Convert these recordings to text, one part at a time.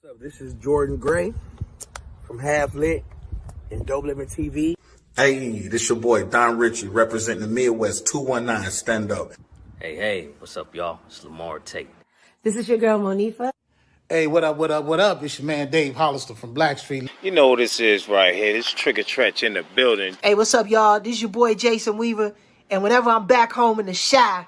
up? This is Jordan Gray from Half Lit and DopelivenTV. Hey, this your boy Don Ritchie representing the Midwest 219 Stand Up. Hey, what's up, y'all? It's Lamar Tate. This is your girl, Monifa. Hey, what up? It's your man Dave Hollister from Blackstreet. You know what this is right here. This is Trigger Trench in the building. Hey, what's up, y'all? This is your boy Jason Weaver. And whenever I'm back home in the Chi,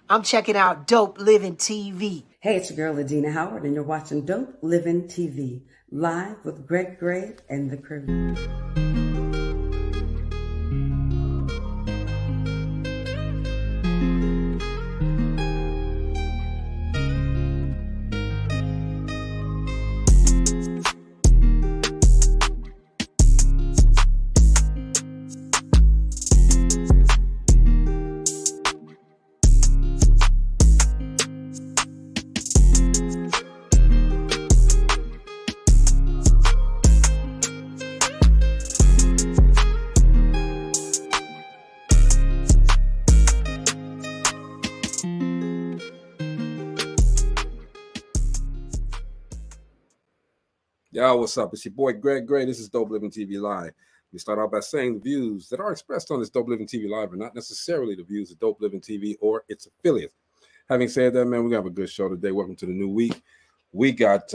I'm checking out Dope Living TV. Hey, it's your girl, Adina Howard, and you're watching Dope Living TV, live with Greg Gray and the crew. Yo, what's up? It's your boy Greg Gray. This is Dope Living TV Live. We start out by saying the views that are expressed on this Dope Living TV Live are not necessarily the views of Dope Living TV or its affiliates. Having said that, man, we're gonna have a good show today. Welcome to the new week. We got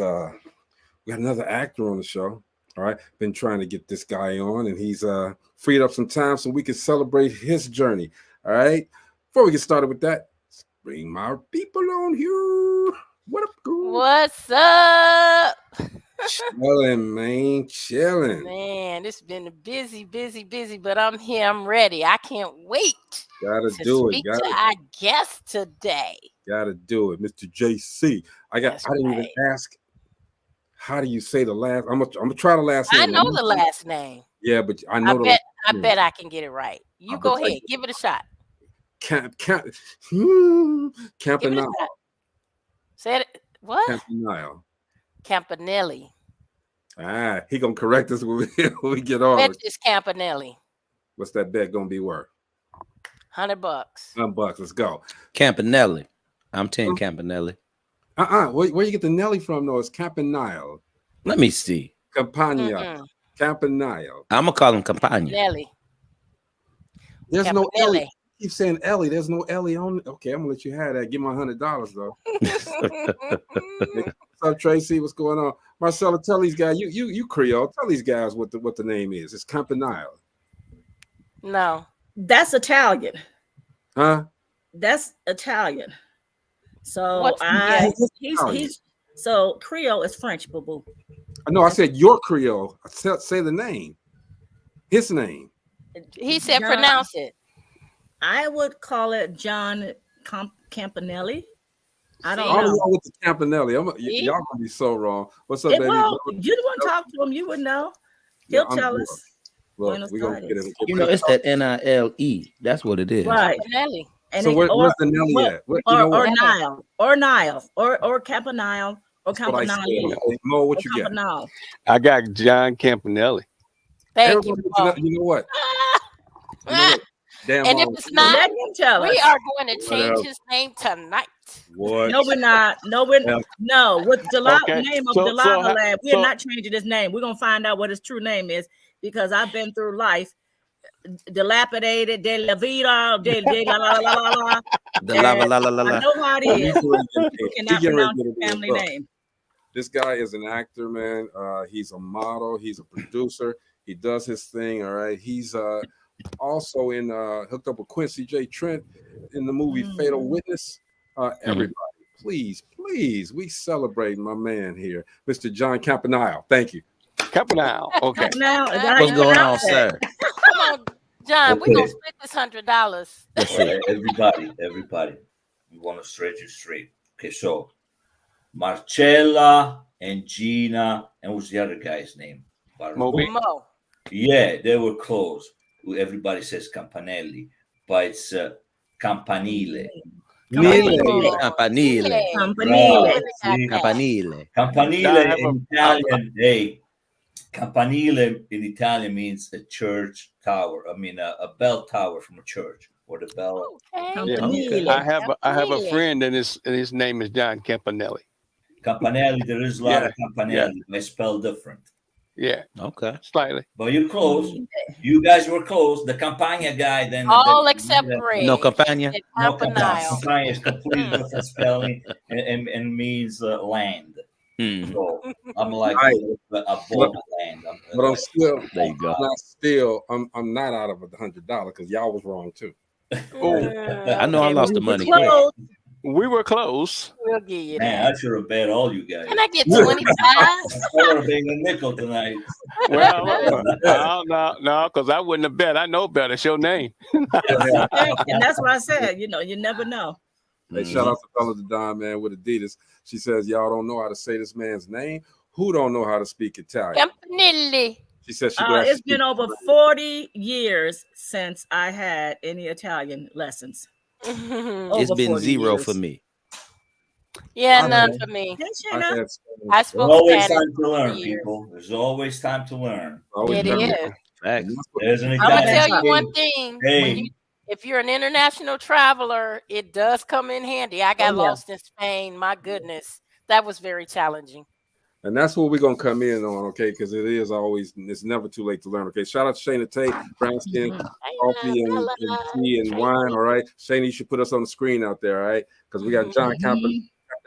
another actor on the show. All right, been trying to get this guy on, and he's freed up some time so we can celebrate his journey. All right. Before we get started with that, let's bring my people on here. What up, girl? What's up? Chilling, man. Chilling. Man, it's been a busy, but I'm here. I'm ready. I can't wait Gotta to do speak it. to our guest today. Gotta do it. Mr. JC. I didn't even ask, how do you say the last? I'm gonna try the last name. I know the last name. Yeah, but I know I bet I can get it right. You go ahead. Give it a shot. Campanile. Say it. What? Campanile. Campanile. He gonna correct us when we get on. Bet is Campanile. What's that bet gonna be worth? $100. $100. Let's go. Campanile. I'm 10 Campanile. Where you get the Nelly from? No, it's Campanile. Let me see. Campanile. Campanile. I'm gonna call him Campania. Nelly. There's Campanile. no Ellie. Keep saying Ellie. There's no Ellie on. Okay, I'm gonna let you have that. Give my $100 though. What's up, Tracy? What's going on? Marcella, tell these guys. You Creole. Tell these guys what the name is. It's Campanile. No. That's Italian. Huh? That's Italian. So What's so Creole is French, boo boo. No, I said your Creole. Say the name. His name. He said John, pronounce it. I would call it John Campanile. I don't know. know. With the Campanile. Y'all gonna be so wrong. What's up, baby? Well, you the one talk to him. You would know. He'll tell us. Look, we gonna get it. You know, it's that Nile. That's what it is. Right. Nelly. And so where's the Nelly at? Or Nile, or Campanile, or Campanile. Mo, what you got? Campanile. I got John Campanile. Thank you. You know what? Damn. And if it's not, we are going to change his name tonight. What? No, we're not. No. With the name of Delilah Lab, we're not changing his name. We're gonna find out what his true name is because I've been through life. Dilapidated, de la vida, de la la la la la. The la la la la la. I know how it is. You cannot pronounce his family name. This guy is an actor, man. He's a model. He's a producer. He does his thing. All right. He's also in hooked up with Quincy Trent in the movie Fatal Witness. Everybody, please, we celebrate my man here, Mr. John Campanile. Thank you. Campanile. Okay. What's going on, sir? Come on, John. We're gonna split this $100. Everybody. We want to stretch you straight. Okay, so Marcella and Gina, and what's the other guy's name? Mo. Yeah, they were close. Everybody says Campanelli, but it's Campanile. Campanile in Italian. Hey, Campanile in Italian means a church tower. I mean, a bell tower from a church, or the bell. Okay. I have a friend, and his name is John Campanile. Campanile, there is a lot of Campanile. They spell different. Yeah. Okay. Slightly. But you're close. You guys were close. The Campania guy, then all except Greg. No Campania. No, Campania is completely different spelling and means land. So I'm like a ball land. But I'm still, there you go. I'm not out of $100 because y'all was wrong too. I know I lost the money. We were close. We'll give you Man, that. I should have bet all you guys. Can I get 25? I would have been a nickel tonight. Well, no, because I wouldn't have bet. I know better. It's your name. And that's what I said. You know, you never know. Hey, shout out to Fella the Don Man with Adidas. She says, y'all don't know how to say this man's name. Who don't know how to speak Italian? Campanile. She says it's been over 40 years since I had any Italian lessons. It's been 0 for me. Yeah, none for me. I spoke always Spanish time to learn, people. There's always time to learn. It is. There's an I'm gonna tell Italian you one thing. Hey. If you're an international traveler, it does come in handy. I got lost in Spain. My goodness, that was very challenging. And that's what we're going to come in on, okay? Because it's never too late to learn, okay? Shout out to Shayna Tate, brown skin, coffee, and tea and wine, all right? Shayna, you should put us on the screen out there, all right? Because we got John Campanile.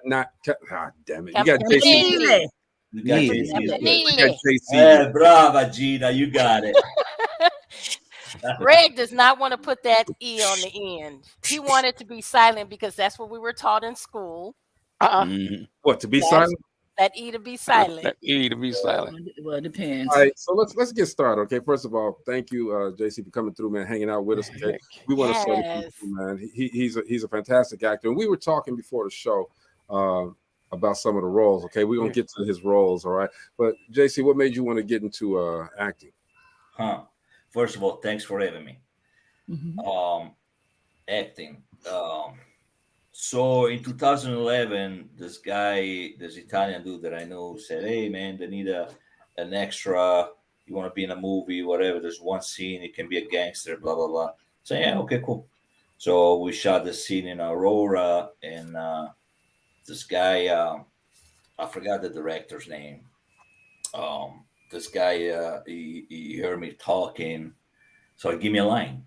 Damn it. You got JC. You got JC. Brava, Gina. You got it. Greg does not want to put that E on the end. He wanted to be silent because that's what we were taught in school. What, to be silent? That E to be silent. That E to be silent. Well, it depends. All right, so let's get started, okay? First of all, thank you, JC, for coming through, man, hanging out with us. Okay, we want to say, man, he's a fantastic actor, and we were talking before the show about some of the roles. Okay, we're gonna get to his roles, all right? But JC, what made you want to get into acting? First of all, thanks for having me. Acting. So in 2011, this Italian dude that I know said, "Hey man, they need an extra. You want to be in a movie, whatever. There's one scene. You can be a gangster, blah blah blah." So yeah, okay, cool. So we shot the scene in Aurora, and this guy, I forgot the director's name. This guy, he heard me talking, so he gave me a line,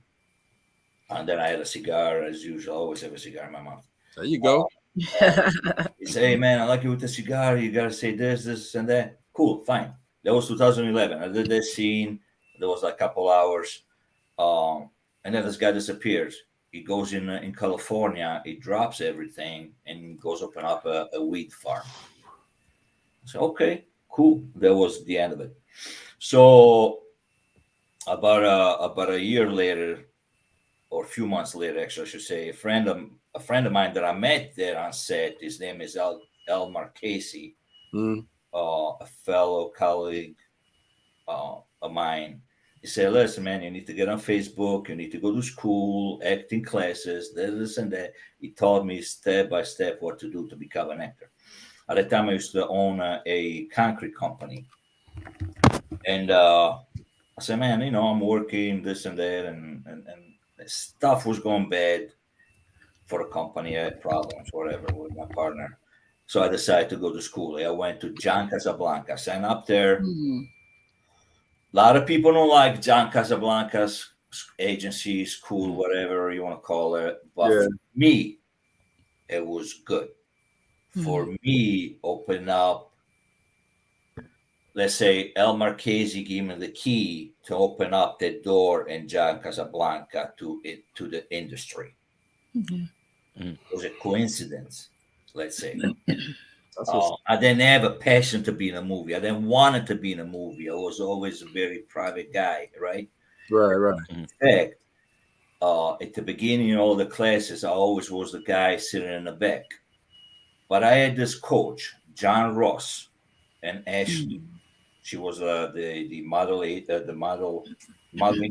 and then I had a cigar as usual. I always have a cigar in my mouth. There you go. He said, "Hey man, I like you with the cigar. You gotta say this, and that." Cool, fine. That was 2011. I did that scene. There was like a couple hours, and then this guy disappears. He goes in California. He drops everything and goes open up a weed farm. So okay, cool. That was the end of it. So about a year later, or a few months later, actually, I should say, a friend of mine that I met there on set, his name is El Marchesi, a fellow colleague of mine. He said, "Listen, man, you need to get on Facebook. You need to go to school, acting classes, this and that." He taught me step by step what to do to become an actor. At the time, I used to own a concrete company. And I said, "Man, I'm working this and that, and stuff was going bad for the company. I had problems, whatever, with my partner. So I decided to go to school. I went to John Casablanca, signed up there. A lot of people don't like John Casablanca's agency, school, whatever you want to call it. But for me, it was good. For me, open up, let's say El Marchesi gave me the key to open up the door in John Casablanca to the industry. It was a coincidence, let's say. I didn't have a passion to be in a movie. I didn't want to be in a movie. I was always a very private guy, right? Right. In fact, at the beginning of all the classes, I always was the guy sitting in the back. But I had this coach, John Ross, and Ashley. She was the modeling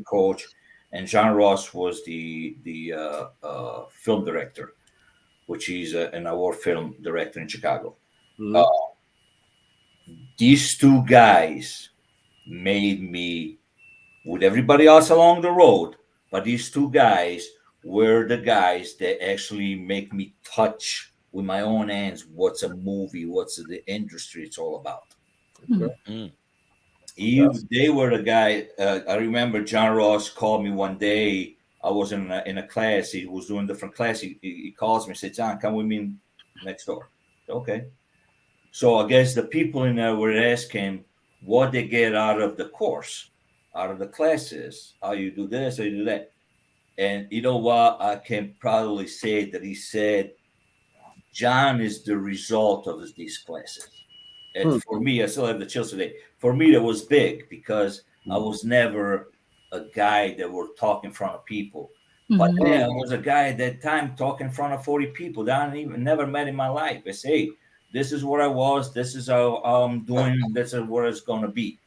coach, and John Ross was the film director, which is an award film director in Chicago. These two guys made me, with everybody else along the road, but these two guys were the guys that actually make me touch with my own hands what's a movie, what's the industry it's all about. Okay. They were the guy. I remember John Ross called me one day. I was in a class. He was doing a different class. He calls me and said, "John, come with me next door." Okay. So I guess the people in there were asking what they get out of the course, out of the classes, how you do this, how you do that. And you know what? I can probably say that he said, John is the result of these classes. And for me, I still have the chills today. For me, that was big because I was never a guy that would talk in front of people. But yeah, I was a guy at that time talking in front of 40 people that I never met in my life. I say, hey, this is what I was. This is how I'm doing. This is what it's going to be.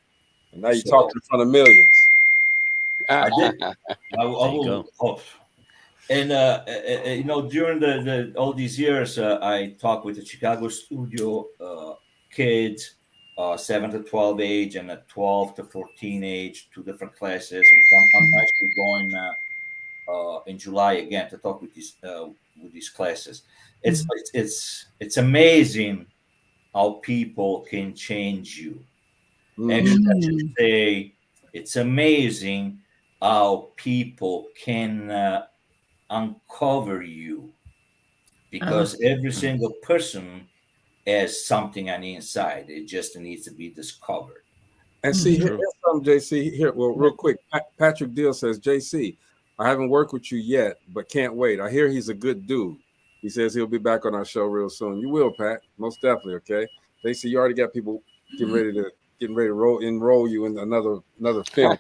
And now you're talking in front of millions. I did. I will. And you know, during all these years, I talked with the Chicago studio kids, 7 to 12 age and a 12 to 14 age, 2 different classes. And I'm actually going in July again to talk with these classes. It's amazing how people can change you. Actually, I should say it's amazing how people can uncover you, because every single person has something on the inside. It just needs to be discovered. And see, here's something, JC. Here, well, real quick, Patrick Deal says, JC, I haven't worked with you yet, but can't wait. I hear he's a good dude. He says he'll be back on our show real soon. You will, Pat, most definitely. Okay, JC, you already got people getting ready to enroll you in another film.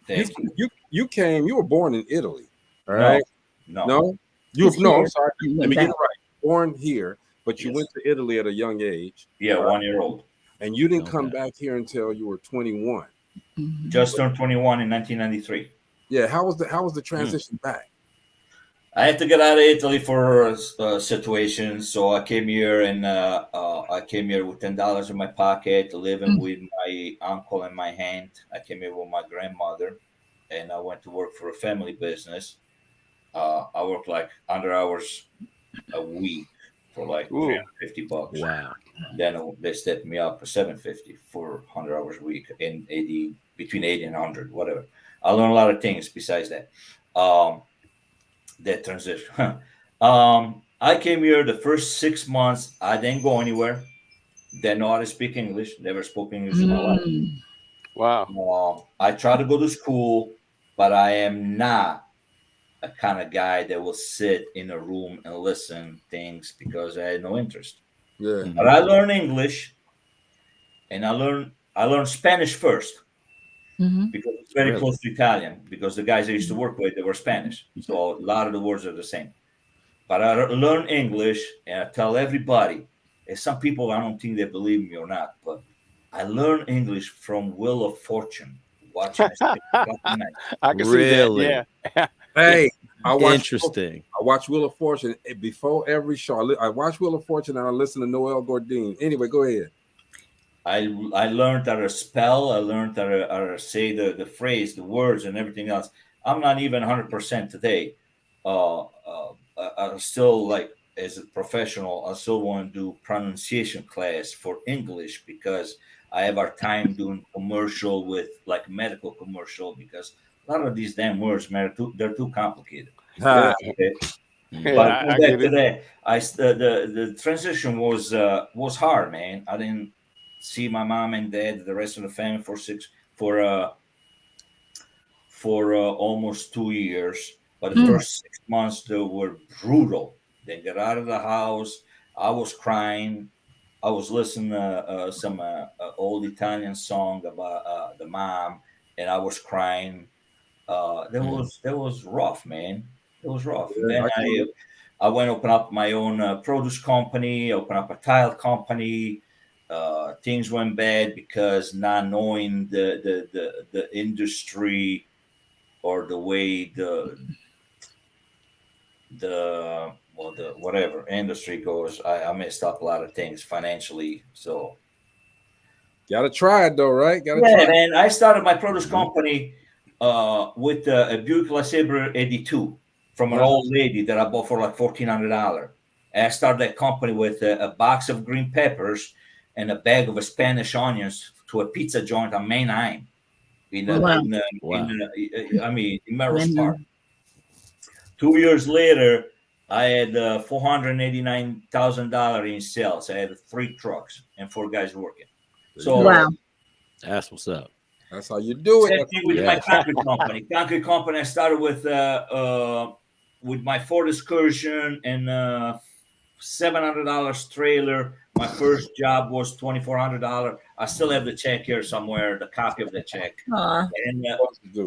You were born in Italy, all right? No. I'm sorry. Let me get it right. Born here, but you went to Italy at a young age. Yeah, 1 year old. And you didn't come back here until you were 21. Just turned 21 in 1993. Yeah, how was the transition back? I had to get out of Italy for situation, so I came here and I came here with $10 in my pocket, living with my uncle and my aunt. I came here with my grandmother, and I went to work for a family business. I worked like 100 hours a week for like $350. Wow. Then they stepped me up to $750 for 100 hours a week in between 80 and 100, whatever. I learned a lot of things besides that. That transition. I came here the first 6 months. I didn't go anywhere. Didn't know how to speak English. Never spoke English in my life. Wow. I tried to go to school, but I am not a kind of guy that will sit in a room and listen things because I had no interest. Yeah. But I learned English, and I learned Spanish first. Because it's very close to Italian, because the guys I used to work with, they were Spanish. So a lot of the words are the same. But I learned English, and I tell everybody, and some people, I don't think they believe me or not, but I learned English from Wheel of Fortune. Watching I can see that, yeah. Hey, I watch Wheel of Fortune before every show. I watch Wheel of Fortune and I listen to Noel Gordine. Anyway, go ahead. I learned how to spell. I learned how to say the phrase, the words, and everything else. I'm not even 100% today. I still, like, as a professional, I still want to do pronunciation class for English, because I have our time doing commercial with, like, medical commercial, because a lot of these damn words, man, they're too complicated. Okay? But back to that, the transition was hard, man. I didn't see my mom and dad, the rest of the family, for almost 2 years. But the first 6 months, they were brutal. They got out of the house. I was crying. I was listening to some old Italian song about the mom, and I was crying. That was rough, man. It was rough. Yeah, then I went open up my own produce company, open up a tile company. Things went bad because not knowing the industry or the way the whatever industry goes. I messed up a lot of things financially. So gotta try it though, right? Try. Man. I started my produce company with a Buick LeSabre 82 from an old lady that I bought for like $1,400. And I started that company with a box of green peppers and a bag of Spanish onions to a pizza joint on Manheim in Melrose Park. 2 years later, I had $489,000 in sales. I had 3 trucks and 4 guys working. So that's what's up. That's how you do it. Same thing with my concrete company. Concrete company, I started with my Ford Excursion and $700 trailer. My first job was $2,400. I still have the check here somewhere, the copy of the check. And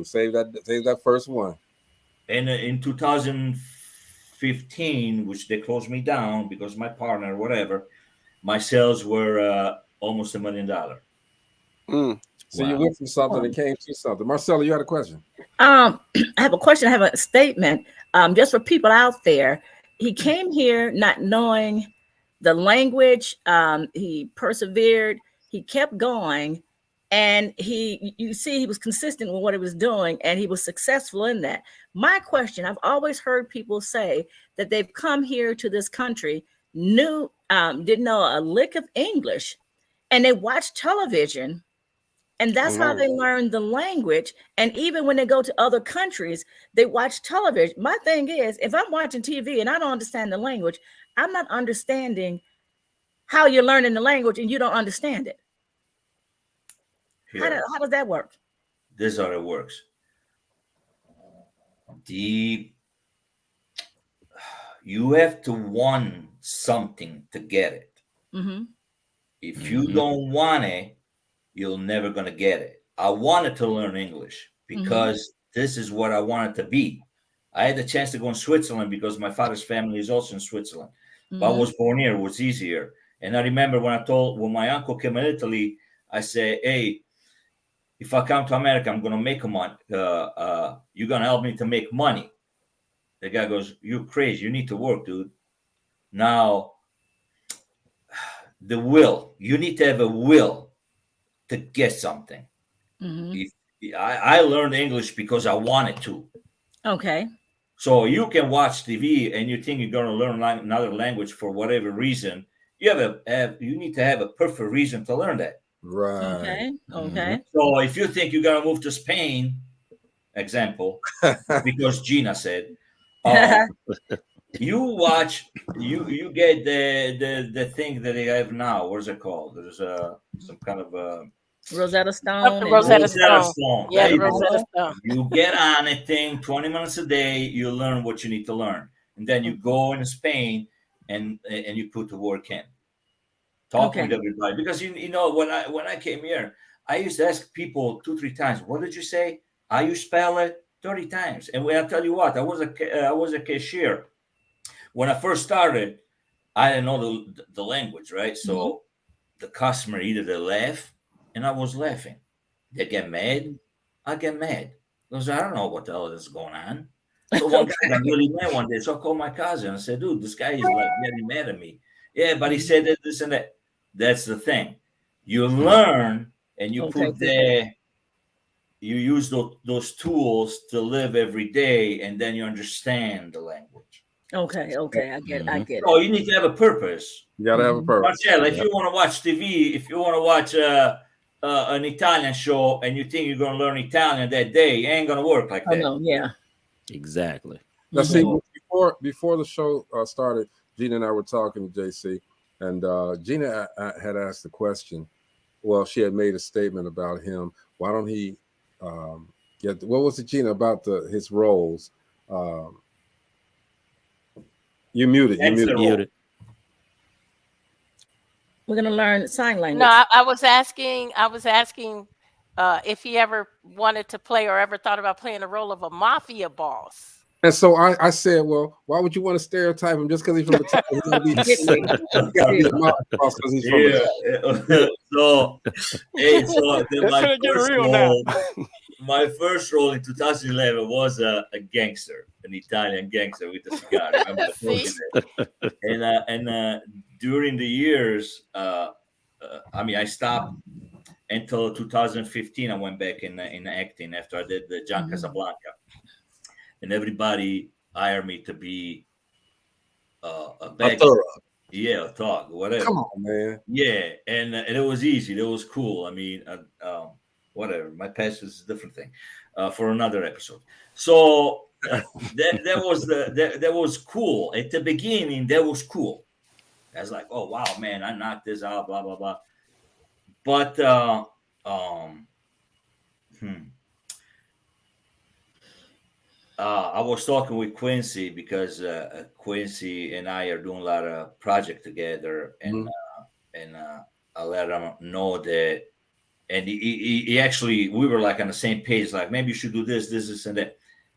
save that first one. And in 2015, which they closed me down because my partner, whatever, my sales were almost $1 million. So you went from something and came to something. Marcella, you had a question? I have a question. I have a statement. Just for people out there, he came here not knowing the language. He persevered. He kept going, and you see, he was consistent with what he was doing, and he was successful in that. My question: I've always heard people say that they've come here to this country, didn't know a lick of English, and they watch television. And that's how they learn the language. And even when they go to other countries, they watch television. My thing is, if I'm watching TV and I don't understand the language, I'm not understanding how you're learning the language and you don't understand it. How does that work? This is how it works. You have to want something to get it. Mm-hmm. If you don't want it, you're never going to get it. I wanted to learn English because this is what I wanted to be. I had the chance to go in Switzerland because my father's family is also in Switzerland. But I was born here. It was easier. And I remember when my uncle came in Italy, I said, hey, if I come to America, I'm going to make money. You're going to help me to make money. The guy goes, you're crazy. You need to work, dude. Now, the will. You need to have a will to get something. I learned English because I wanted to. Okay. So you can watch TV and you think you're going to learn another language for whatever reason. You need to have a perfect reason to learn that. Right. Okay. So if you think you're going to move to Spain, example, because Gina said, you watch, you get the thing that they have now. What is it called? There's some kind of Rosetta Stone. Rosetta Stone. Yeah, Rosetta Stone. You get on a thing 20 minutes a day. You learn what you need to learn, and then you go in Spain and you put the work in. Talk with everybody, because you know when I came here, I used to ask people 2-3 times, "What did you say? How you spell it?" 30 times. And when I tell you what, I was a cashier. When I first started, I didn't know the language, right? So the customer, either they laugh, and I was laughing. They get mad, I get mad. Because I don't know what the hell is going on. So one guy got really mad one day. So I called my cousin and said, dude, this guy is like getting mad at me. Yeah, but he said that, this and that. That's the thing. You learn and you you use those tools to live every day, and then you understand the language. Okay, I get it. Oh, you need to have a purpose. You gotta have a purpose. Marcella, if you want to watch TV, if you want to watch an Italian show and you think you're going to learn Italian that day, it ain't going to work like that. No, yeah. Exactly. Now, see, before the show started, Gina and I were talking to JC, and Gina had asked the question. Well, she had made a statement about him. Why don't he get? What was it, Gina, about his roles? You muted. Muted. We're gonna learn sign language. No, I was asking if he ever wanted to play or ever thought about playing the role of a mafia boss. And so I said, well, why would you want to stereotype him just because he's from the town? He's gonna be a mafia boss because he's from my first role in 2011 was a gangster, an Italian gangster with a cigar. And during the years, I stopped until 2015. I went back in acting after I did the John Casablanca, and everybody hired me to be a bad yeah, a thug, whatever. Come on, man. Yeah, and it was easy. It was cool. I mean, whatever. My past is a different thing for another episode. So that was cool at the beginning. That was cool. I was like, oh wow, man, I knocked this out, blah blah blah. But I was talking with Quincy because Quincy and I are doing a lot of project together, and I let him know that. And he actually, we were like on the same page, like maybe you should do this, and that.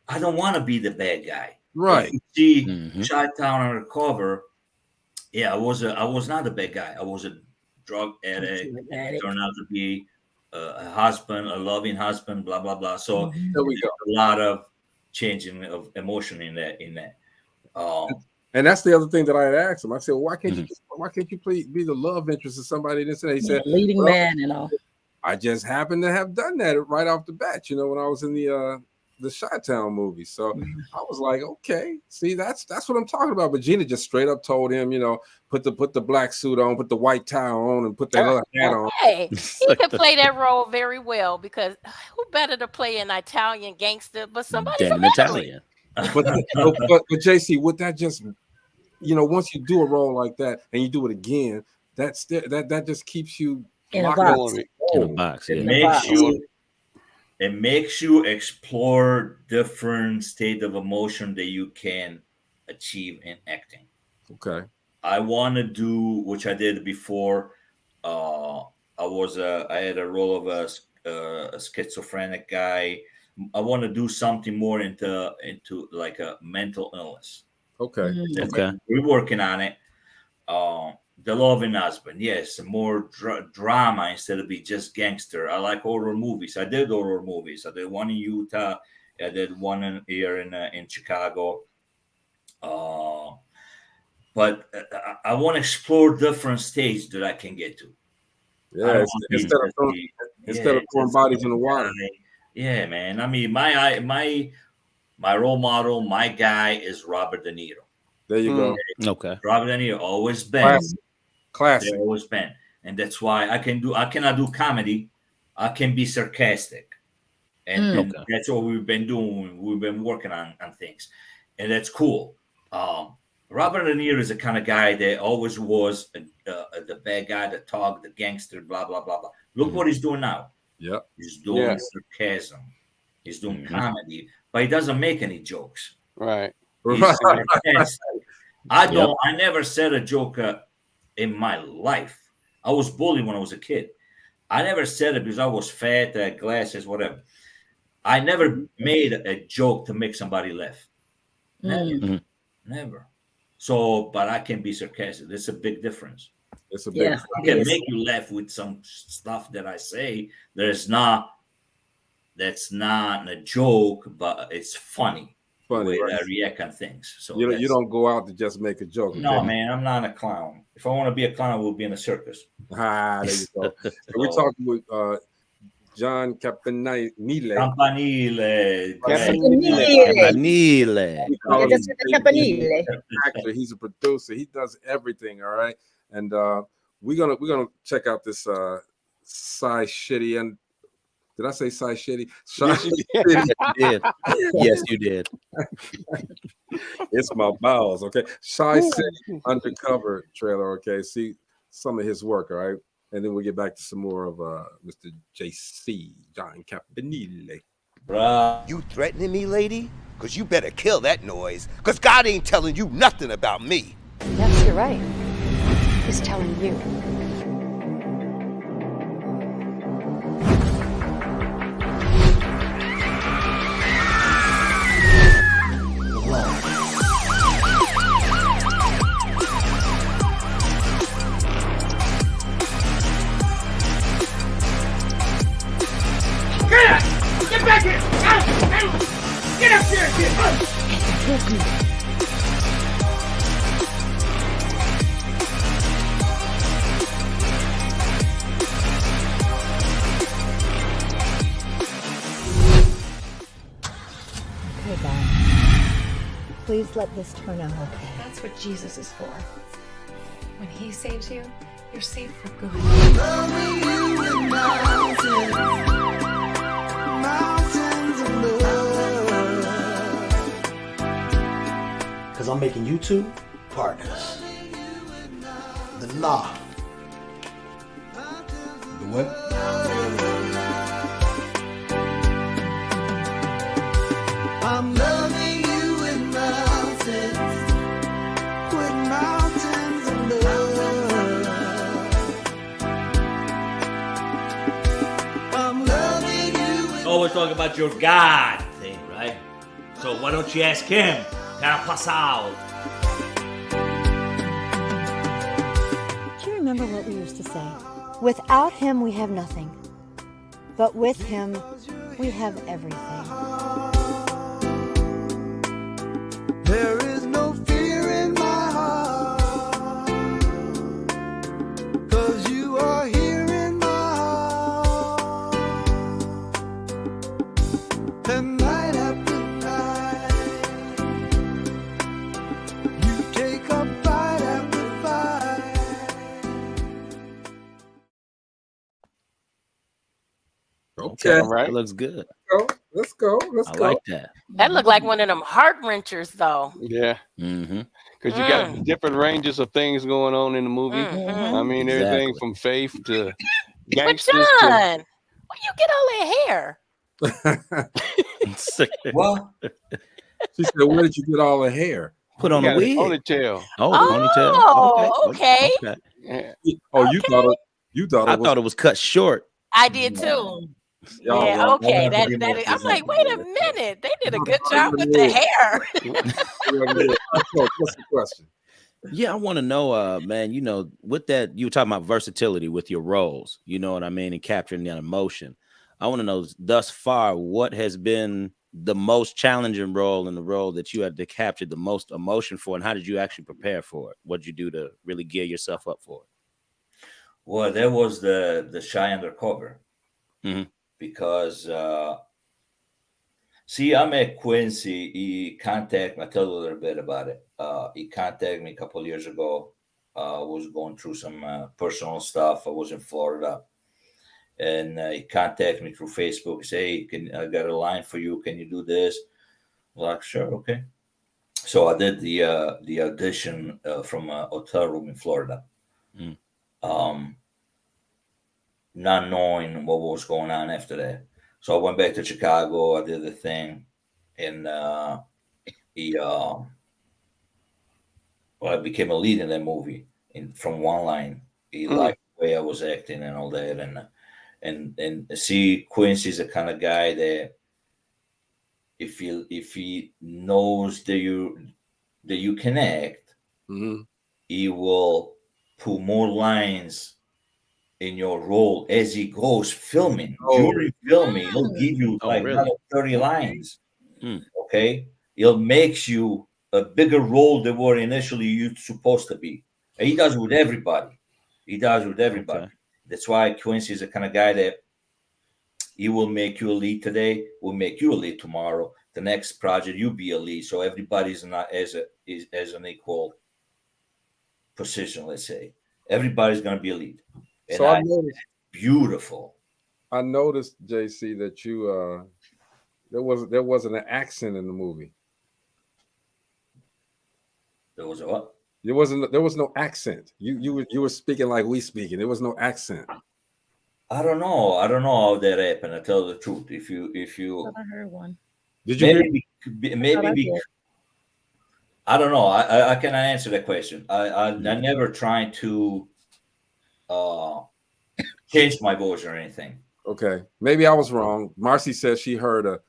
I don't want to be the bad guy, right? You see, Chi-Town Undercover. Yeah, I was not a bad guy. I was a drug addict. Turned out to be a husband, a loving husband, blah blah blah. So there we go. A lot of changing of emotion in that. And that's the other thing that I had asked him. I said, well, why can't you please be the love interest of somebody? He said, leading man and all. I just happened to have done that right off the bat, when I was in the Chi-Town movie. So I was like, okay, see, that's what I'm talking about. But Gina just straight up told him, put the black suit on, put the white tie on, and put that other hat on. Hey, he could play that role very well, because who better to play an Italian gangster but somebody from Italy? But JC, would that just, once you do a role like that and you do it again, that just keeps you in a box. In a box, yeah. It makes you explore different state of emotion that you can achieve in acting. Okay. I want to do, which I did before. I had a role of a schizophrenic guy. I want to do something more into like a mental illness. Okay. We're working on it. The Loving Husband, yes, more drama instead of be just gangster. I like horror movies. I did horror movies. I did one in Utah. I did one here in Chicago. But I want to explore different stages that I can get to. Yeah, instead of throwing bodies in the water. Yeah, man. I mean, my role model, my guy is Robert De Niro. There you go. Okay. Robert De Niro always been. Classic. Always been. And that's why I cannot do comedy. I can be sarcastic. And that's what we've been doing. We've been working on things. And that's cool. Robert De Niro is the kind of guy that always was the bad guy, the thug, the gangster, blah, blah, blah, blah. Look what he's doing now. Yep. He's doing sarcasm. He's doing comedy. But he doesn't make any jokes. Right. I never said a joke in my life. I was bullied when I was a kid. I never said it because I was fat, had glasses, whatever. I never made a joke to make somebody laugh. Never. So, but I can be sarcastic. There's a big difference. It's a big. I can make you laugh with some stuff that I say. That's not a joke, but it's funny. Right? I react on things. So you don't go out to just make a joke. No, man, I'm not a clown. If I want to be a clown, we'll be in a circus. There you go. We're talking with John Campanile. Actually, he's a producer. He does everything. All right, and we're gonna check out this Sci Shitty. And did I say Sci Shitty? Yes, you did. Yes, you did. It's my bowels. Okay, Sci City Undercover trailer. Okay, see some of his work. All right. And then we'll get back to some more of Mr. JC, John Campanile. Bruh. You threatening me, lady? Because you better kill that noise. Because God ain't telling you nothing about me. Yes, you're right. He's telling you. Get back here! Get up there! Okay, Bob. Please let this turn out okay. That's what Jesus is for. When he saves you, you're saved for good. Because I'm making you two partners. The law. The what? I'm loving you with mountains, with mountains of love. I'm loving you with Always talk about your God thing, right? So why don't you ask him? Carapasao. Do you remember what we used to say? Without him, we have nothing. But with him, we have everything. There is no fear in my heart, 'cause you are here in my heart. And night after night, you take a bite after bite. Okay. All right. That looks good. Let's go. I like that. That looked like one of them heart wrenchers, though. Yeah. Mm-hmm. Because you got different ranges of things going on in the movie. I mean, everything Exactly. from faith to But gangsters John, where you get all that hair? What? She said, "Where did you get all the hair?" Put on You a got a wig. ponytail. Oh, Oh, ponytail. okay. Okay. Yeah. Oh, you thought I it was. thought it was cut short. I did too. Y'all Yeah, wrong. okay. That That, remote I'm is like, not wait a good. minute. They did a good job with the hair. What's the question? Yeah, I want to know, man, you know, with that, you were talking about versatility with your roles, you know what I mean, and capturing that emotion. I want to know thus far, what has been the most challenging role and the role that you had to capture the most emotion for, and how did you actually prepare for it? What did you do to really gear yourself up for it? Well, that was the Shy Undercover. Mhm. Because see, I met Quincy. He contacted me. I'll tell you a little bit about it. He contacted me a couple of years ago. I was going through some personal stuff. I was in Florida, and he contacted me through Facebook. He said, "Hey, I got a line for you. Can you do this?" I was like, "Sure, okay." So I did the audition from a hotel room in Florida. Mm. Not knowing what was going on after that. So I went back to Chicago. I did the thing, and I became a lead in that movie. From one line, he liked the way I was acting and all that, and see, Quincy's the kind of guy that if he knows that you can act, he will put more lines in your role as he goes filming. During filming, he'll give you like really? another 30 lines. Mm. Okay, he'll make you a bigger role than what initially you're supposed to be. And he does with everybody. Okay. That's why Quincy is the kind of guy that he will make you a lead today, will make you a lead tomorrow. The next project, you'll be a lead. So everybody's not as an equal position, let's say. Everybody's going to be a lead. And So I noticed, beautiful. I noticed, JC, that you there wasn't an accent in the movie. There was a what? There was no accent. You were speaking like we speaking. There was no accent. I don't know how that happened. I tell the truth. If you I heard one. Did you maybe I don't know. I cannot answer that question. I never tried to change my voice or anything. Okay, maybe I was wrong. Marcy says she heard the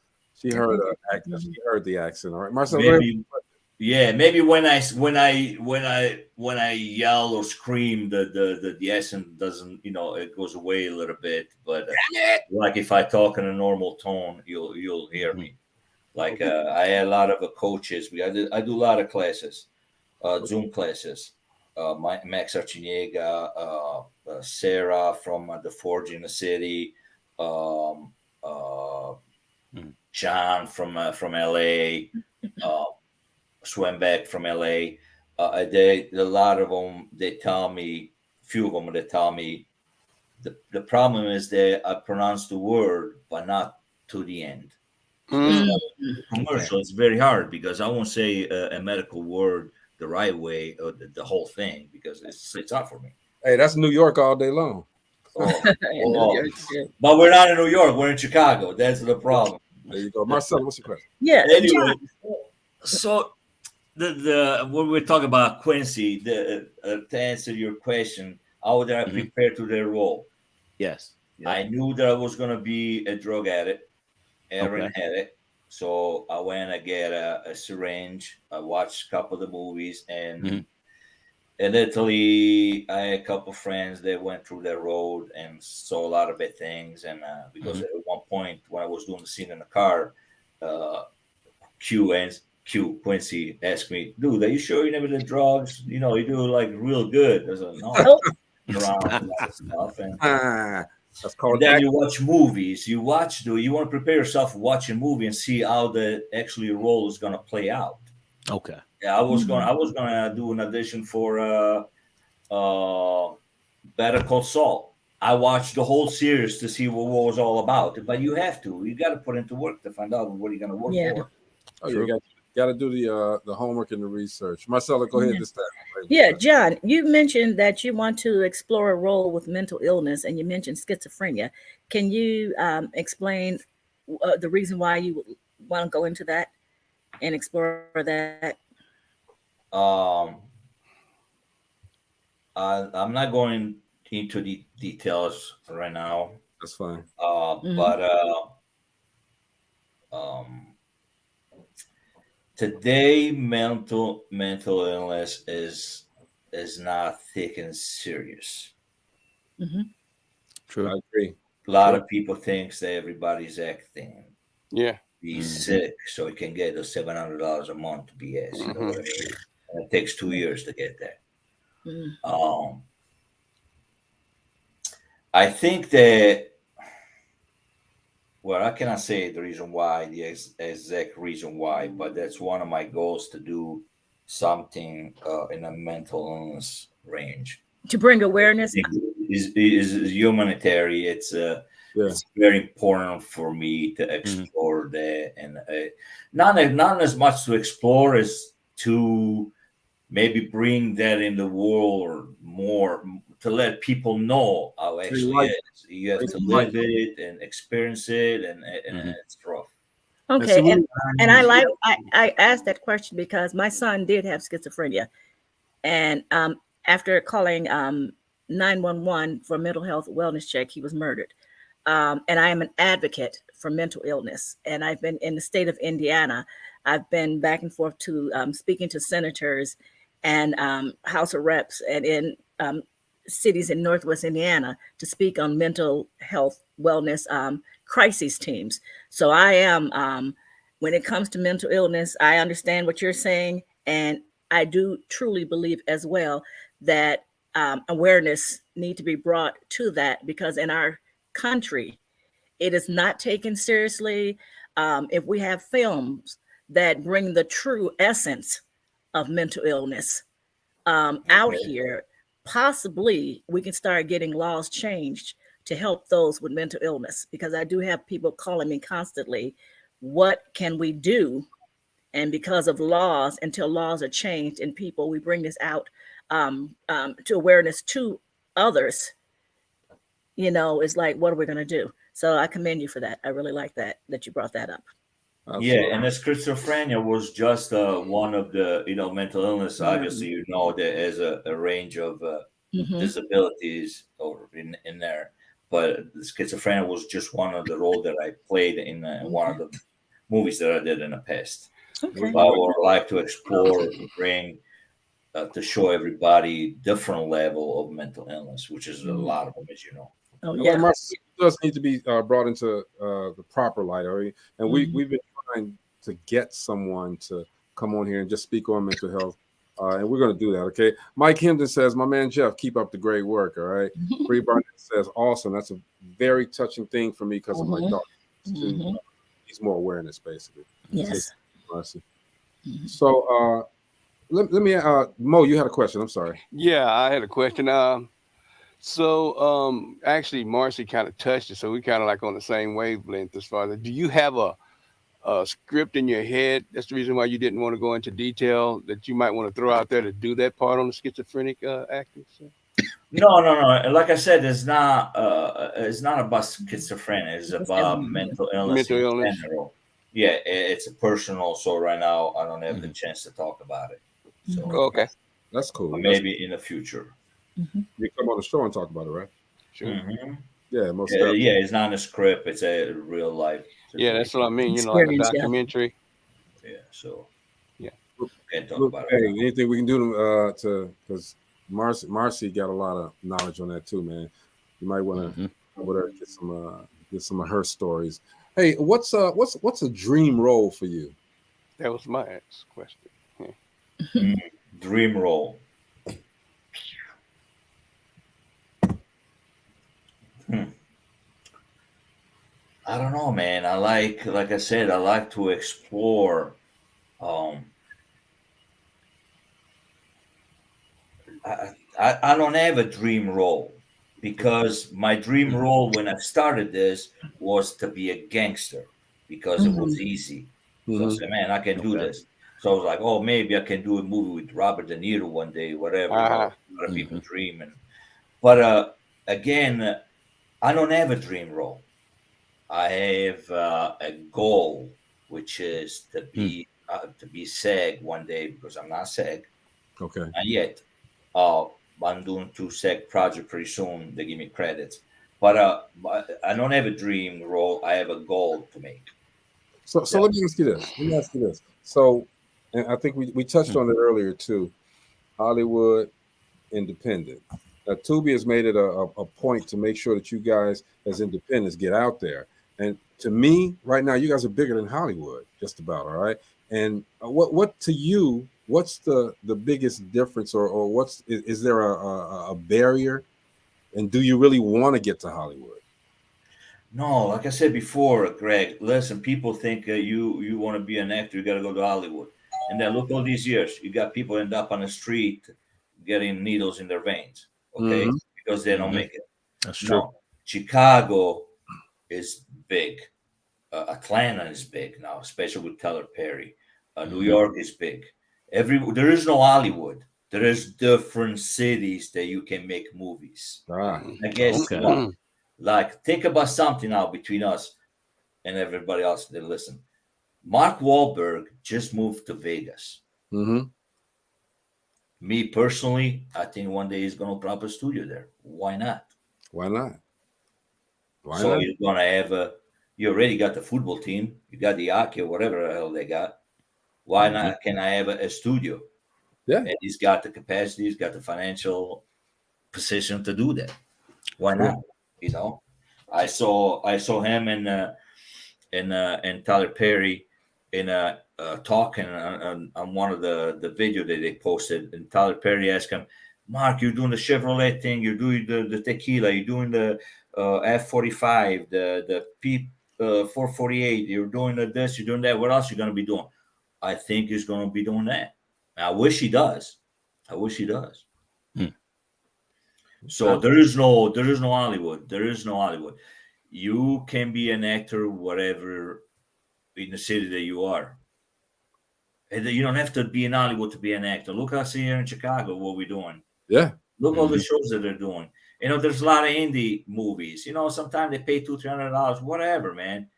accent. All right, Marcy. Maybe when I yell or scream, the accent doesn't, it goes away a little bit. But like if I talk in a normal tone, you'll hear me. Like I had a lot of coaches. I do a lot of classes, Zoom classes. Max Arciniega, Sarah from the Forge in the City, John from LA, Swamback from LA. a lot of them, they tell me, few of them, they tell me the problem is that I pronounce the word, but not to the end. The commercial is very hard because I won't say a medical word the right way or the whole thing because it's hard for me. Hey, that's New York all day long. But we're not in New York. We're in Chicago. That's the problem. There you go. Marcelo, what's your question? Yeah. Anyway, So the when we talk about Quincy, to answer your question, how did I prepare to their role? Yes. I knew that I was going to be a drug addict. Aaron had it. So I went and get a syringe. I watched a couple of the movies, and in Italy, I had a couple of friends that went through that road and saw a lot of bad things. And because at one point when I was doing the scene in the car, Quincy asked me, "Dude, are you sure you never did drugs? You know, you do like real good." I was like, "No." Around a lot of stuff. And that's called. And then you watch movies. You want to prepare yourself for watching a movie and see how the actually role is going to play out. Okay. Yeah, I was gonna do an audition for Better Call Saul. I watched the whole series to see what it was all about. But you got to put into work to find out what you're going to work for. Oh, you got to do the homework and the research. Marcella, go ahead this time. Yeah, John, you mentioned that you want to explore a role with mental illness, and you mentioned schizophrenia. Can you explain the reason why you want to go into that and explore that? I'm not going into the details right now. That's fine. But today, mental illness is not taken serious. True. I agree. A lot of people think that everybody's acting. Yeah. Be sick so he can get the $700 a month to BS. You know what I mean? And it takes 2 years to get there. I think that, well, I cannot say the reason why, the exact reason why, but that's one of my goals to do something in a mental illness range. To bring awareness? Is humanitarian. It's very important for me to explore that, and not as much to explore as to maybe bring that in the world or more to let people know how actually it is. You have to live it and experience it, and it's rough. Okay, and I asked that question because my son did have schizophrenia, and after calling 911 for mental health wellness check, he was murdered. And I am an advocate for mental illness, and I've been in the state of Indiana. I've been back and forth to speaking to senators and House of Reps, and in cities in Northwest Indiana to speak on mental health wellness crisis teams. So I am, when it comes to mental illness, I understand what you're saying, and I do truly believe as well that awareness need to be brought to that, because in our country, it is not taken seriously. If we have films that bring the true essence of mental illness out here, possibly we can start getting laws changed to help those with mental illness, because I do have people calling me constantly, what can we do? And because of laws, until laws are changed and people, we bring this out to awareness to others, you know, it's like, what are we going to do? So I commend you for that. I really like that you brought that up. Yeah, and the schizophrenia was just one of the, mental illness. Obviously, you know, there is a range of disabilities or in there, but the schizophrenia was just one of the roles that I played in one of the movies that I did in the past. Okay. I would like to explore, to bring, to show everybody different level of mental illness, which is a lot of them, as you know. Oh, yeah. It does need to be brought into the proper light, and we've been trying to get someone to come on here and just speak on mental health, and we're going to do that. Okay, Mike Hemden says, "My man Jeff, keep up the great work." All right, Bree Barnett says, "Awesome." That's a very touching thing for me because of my daughter. Needs more awareness, basically. Yes. So, Let me Mo, you had a question. I'm sorry. Yeah, I had a question. Actually, Marcy kind of touched it, so we kind of like on the same wavelength as far as. Do you have a script in your head? That's the reason why you didn't want to go into detail that you might want to throw out there to do that part on the schizophrenic acting. So? No. Like I said, it's not about schizophrenia. It's about mental illness in general. Yeah, it's personal. So right now, I don't have the chance to talk about it. So okay, that's cool. Maybe in the future. You come on the show and talk about it, right? Sure. Mm-hmm. Yeah, most yeah, it's not a script. It's a real life. Yeah, that's what I mean. Like a documentary. Yeah. So yeah, can't talk about hey, it. anything we can do to because Marcy got a lot of knowledge on that too, man. You might want to get some of her stories. Hey, what's a dream role for you? That was my next question. Dream role. I don't know, man. Like I said, I like to explore. I don't have a dream role because my dream role when I started this was to be a gangster because it was easy. So I said, man, I can do this. So I was like, oh, maybe I can do a movie with Robert De Niro one day, whatever. A lot of people dreaming. But again, I don't have a dream role. I have a goal, which is to be SAG one day because I'm not SAG. Okay. Not yet. I'm doing 2 SAG projects pretty soon. They give me credits. But I don't have a dream role. I have a goal to make. So let me ask you this. So, and I think we touched on it earlier too. Hollywood independent. Now, Tubi has made it a point to make sure that you guys, as independents, get out there. And to me, right now, you guys are bigger than Hollywood, just about. All right. And what to you? What's the biggest difference, or is there a barrier? And do you really want to get to Hollywood? No, like I said before, Greg. Listen, people think you want to be an actor, you got to go to Hollywood, and then look all these years. You got people end up on the street getting needles in their veins, okay, because they don't make it. That's true. No, Chicago is big. Atlanta is big now, especially with Tyler Perry. New York is big. There is no Hollywood. There is different cities that you can make movies. I guess what? Like, think about something now between us and everybody else that listen. Mark Wahlberg just moved to Vegas. Me personally, I think one day he's going to open up a studio there. Why not? Why not? So you're going to have you already got the football team. You got the hockey or whatever the hell they got. Why not? Can I have a studio? Yeah. And he's got the capacity. He's got the financial position to do that. Why not? You know, I saw him and Tyler Perry in talking on one of the video that they posted, and Tyler Perry asked him, "Mark, you're doing the Chevrolet thing. You're doing the tequila. You're doing the F45, the P448. You're doing this. You're doing that. What else are you going to be doing?" I think he's going to be doing that. I wish he does. So there is no Hollywood. There is no Hollywood. You can be an actor whatever in the city that you are. And you don't have to be in Hollywood to be an actor. Look us here in Chicago, what we're doing. Yeah. Look all the shows that they're doing. You know, there's a lot of indie movies. You know, sometimes they pay $200-$300, whatever, man.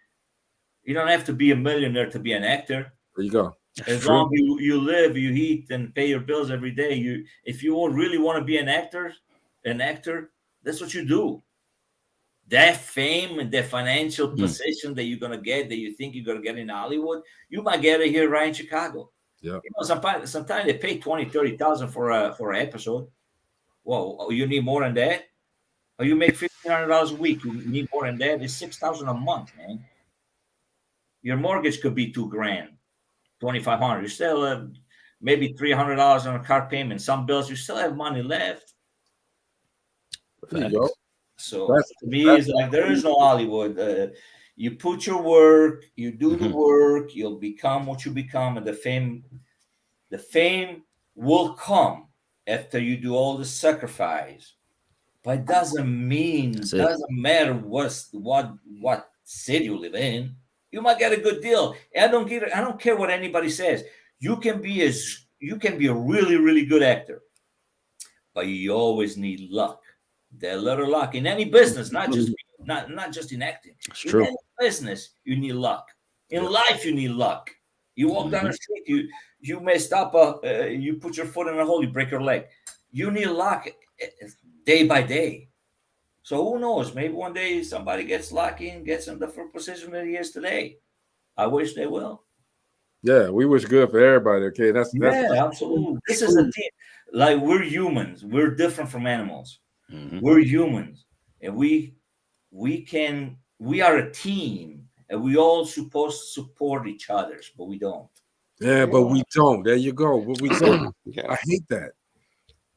You don't have to be a millionaire to be an actor. There you go. As long as you live, you eat, and pay your bills every day. If you really want to be an actor, that's what you do. That fame and that financial position that you're gonna get, that you think you're gonna get in Hollywood, you might get it here right in Chicago. Yeah. You know, sometimes they pay $20,000-$30,000 for an episode. Well, you need more than that. Or you make $1,500 a week. You need more than that. It's $6,000 a month, man. Your mortgage could be $2,000, $2,500. You still have maybe $300 on a car payment. Some bills, you still have money left. There you go. So to me, it's like there is no Hollywood. You put your work, you do the work, you'll become what you become, and the fame will come after you do all the sacrifice. But it doesn't matter what city you live in. You might get a good deal. I don't care what anybody says. You can be a really, really good actor, but you always need luck. That little luck in any business, not just in acting. It's in true. any business, you need luck. In life, you need luck. You walk down the street, you messed up. You put your foot in a hole, you break your leg. You need luck day by day. So who knows? Maybe one day somebody gets lucky and gets in the first position that he is today. I wish they will. Yeah, we wish good for everybody. Okay, that's absolutely. This is a thing. Like, we're humans. We're different from animals. We're humans, and we are a team, and we all supposed to support each other, but we don't. Yeah, but we don't. There you go. But we don't. I hate that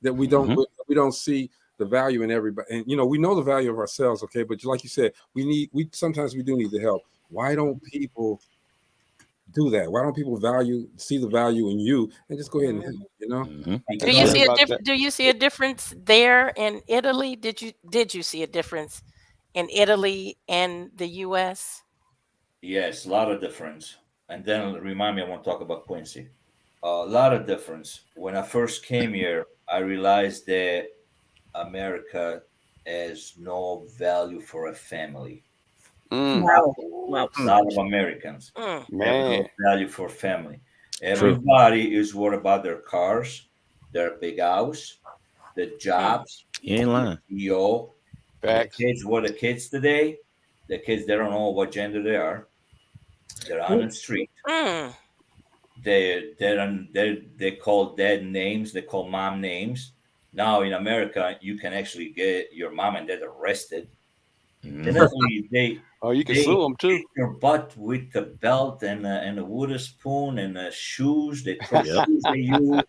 we don't we don't see the value in everybody. And we know the value of ourselves, okay? But like you said, sometimes we do need the help. Why don't people do that? Why don't people see the value in you and just go ahead and help, Do you see a difference there in Italy? Did you see a difference in Italy and the US? Yes, a lot of difference. And then remind me, I want to talk about Quincy. A lot of difference. When I first came here, I realized that America has no value for a family. Wow. A lot of Americans have no value for family. Everybody is worried about their cars, their big house, the jobs. You ain't lying. The kids today, the kids, they don't know what gender they are. They're on the street. They call dad names. They call mom names. Now in America, you can actually get your mom and dad arrested. You can sue them too. Your butt with the belt and a wooden spoon and shoes. They throw shoes at you.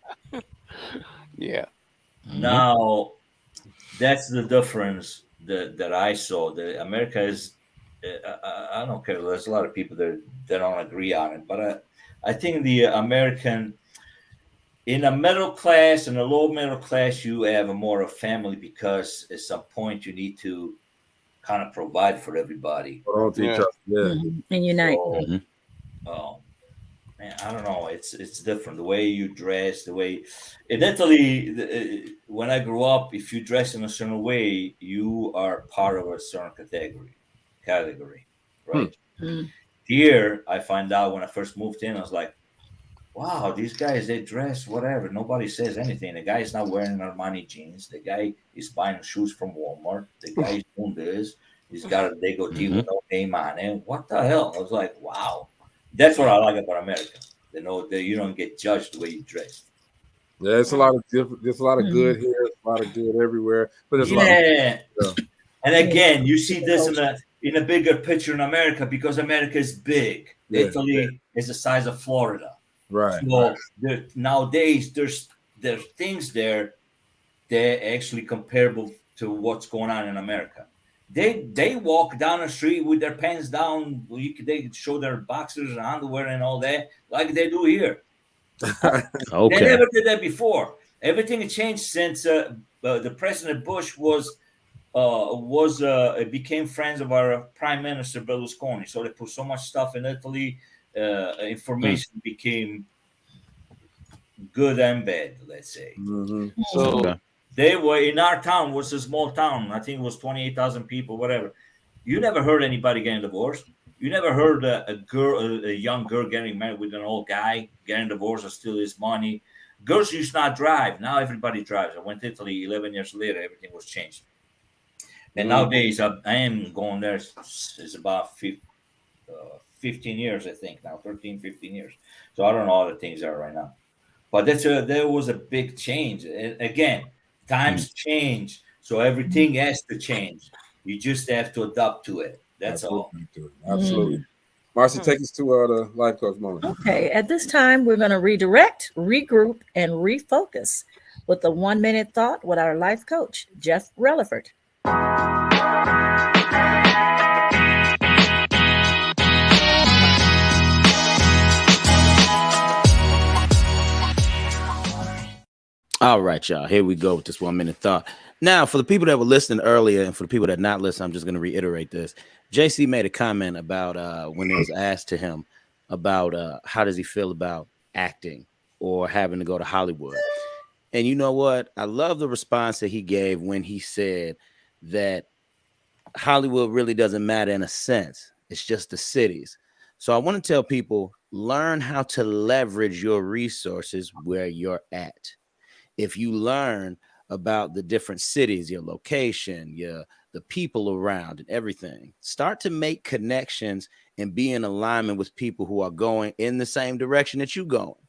Yeah. Now, that's the difference that I saw. The America is. I don't care. There's a lot of people that don't agree on it, but I think the American, in a middle class and a low middle class, you have a more of family, because at some point you need to kind of provide for everybody. And unite. Oh man, I don't know. It's different. The way you dress, the way in Italy, when I grew up, if you dress in a certain way, you are part of a certain category, right? Here, I find out when I first moved in, I was like, wow, these guys, they dress whatever. Nobody says anything. The guy is not wearing Armani jeans. The guy is buying shoes from Walmart. The guy is doing this. He's got a Dago tee with no name on it. What the hell? I was like, wow. That's what I like about America. They know that you don't get judged the way you dress. Yeah, it's a lot of different. There's a lot of good here. There's a lot of good everywhere. But there's a lot of and again, you see this in a bigger picture in America, because America is big. Italy is the size of Florida. Right. So nowadays, there's things there that are actually comparable to what's going on in America. They walk down the street with their pants down. They show their boxers and underwear and all that, like they do here. Okay. They never did that before. Everything changed since the President Bush became friends of our Prime Minister Berlusconi. So they put so much stuff in Italy. Information became good and bad, let's say. So they were in our town, was a small town. I think it was 28,000 people, whatever. You never heard anybody getting divorced. You never heard a young girl getting married with an old guy, getting divorced and steal his money. Girls used not drive. Now everybody drives. I went to Italy 11 years later. Everything was changed. And nowadays, I am going there. It's about 15 years, I think, now, 13, 15 years. So I don't know how the things are right now. But there was a big change. And again, times change. So everything has to change. You just have to adapt to it. That's all. Absolutely. Marcy, take us to the life coach moment. Okay. At this time, we're going to redirect, regroup, and refocus with a 1-minute thought with our life coach, Jeff Relaford. All right, y'all. Here we go with this 1 minute thought. Now, for the people that were listening earlier and for the people that not listening, I'm just going to reiterate this. JC made a comment about when it was asked to him about how does he feel about acting or having to go to Hollywood. And you know what? I love the response that he gave when he said that Hollywood really doesn't matter in a sense. It's just the cities. So I want to tell people, learn how to leverage your resources where you're at. If you learn about the different cities, your location, the people around and everything, start to make connections and be in alignment with people who are going in the same direction that you're going.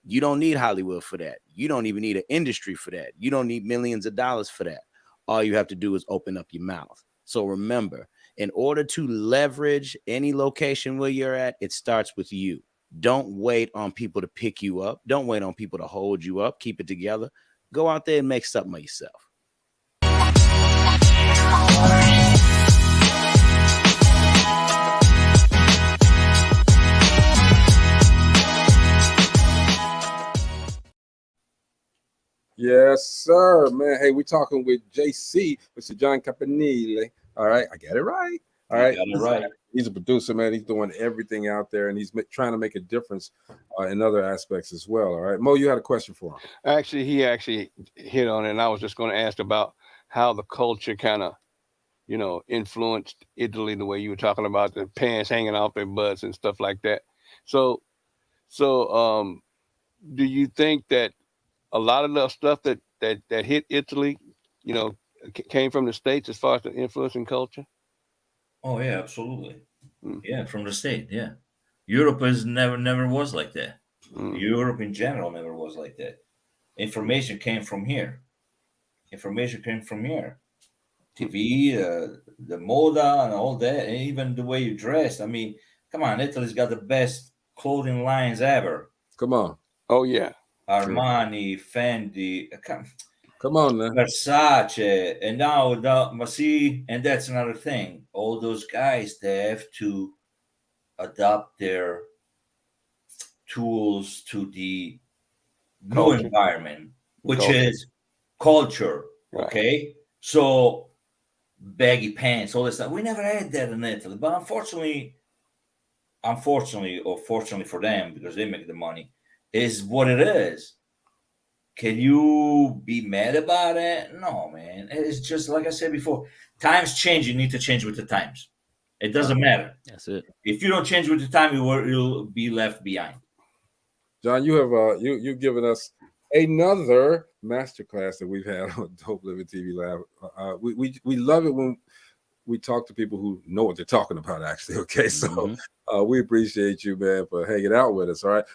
You don't need Hollywood for that. You don't even need an industry for that. You don't need millions of dollars for that. All you have to do is open up your mouth. So remember, in order to leverage any location where you're at, it starts with you. Don't wait on people to pick you up. Don't wait on people to hold you up. Keep it together. Go out there and make something of yourself. Yes, sir, man. Hey, we're talking with JC, Mr. John Campanile. All right, I got it right. All right, got it right. He's a producer, man. He's doing everything out there, and he's trying to make a difference in other aspects as well. All right, Mo, you had a question for him. Actually, he hit on it, and I was just going to ask about how the culture kind of, influenced Italy the way you were talking about the pants hanging off their butts and stuff like that. So, do you think that a lot of the stuff that hit Italy, came from the States as far as the influence in culture? Oh yeah, absolutely. Yeah, from the state. Yeah, Europe is never was like that. Europe in general never was like that. Information came from here. TV, the moda, and all that, and even the way you dressed. I mean, come on, Italy's got the best clothing lines ever. Come on. Oh yeah. Armani, Fendi, come on, man. Versace, and now and that's another thing. All those guys, they have to adapt their tools to the new environment, which is culture. Right. Okay, so baggy pants, all this stuff. We never had that in Italy, but unfortunately, or fortunately for them, because they make the money, is what it is. Can you be mad about it? No, man. It's just like I said before. Times change. You need to change with the times. It doesn't matter. That's it. If you don't change with the time, you'll be left behind. John, you have you've given us another masterclass that we've had on Dope Living TV Lab. We love it when we talk to people who know what they're talking about. Actually, okay. So we appreciate you, man, for hanging out with us. All right.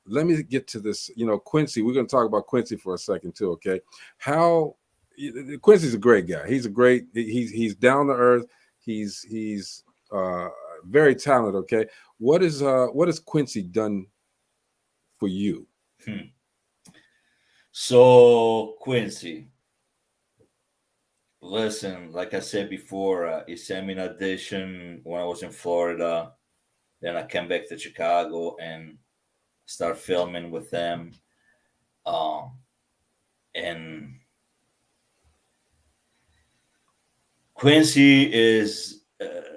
Let me get to this. Quincy. We're going to talk about Quincy for a second too. Okay. Quincy's a great guy. He's down to earth. He's very talented. Okay. What has Quincy done for you? So Quincy, listen, like I said before, he sent me an audition when I was in Florida. Then I came back to Chicago and start filming with them. And Quincy is,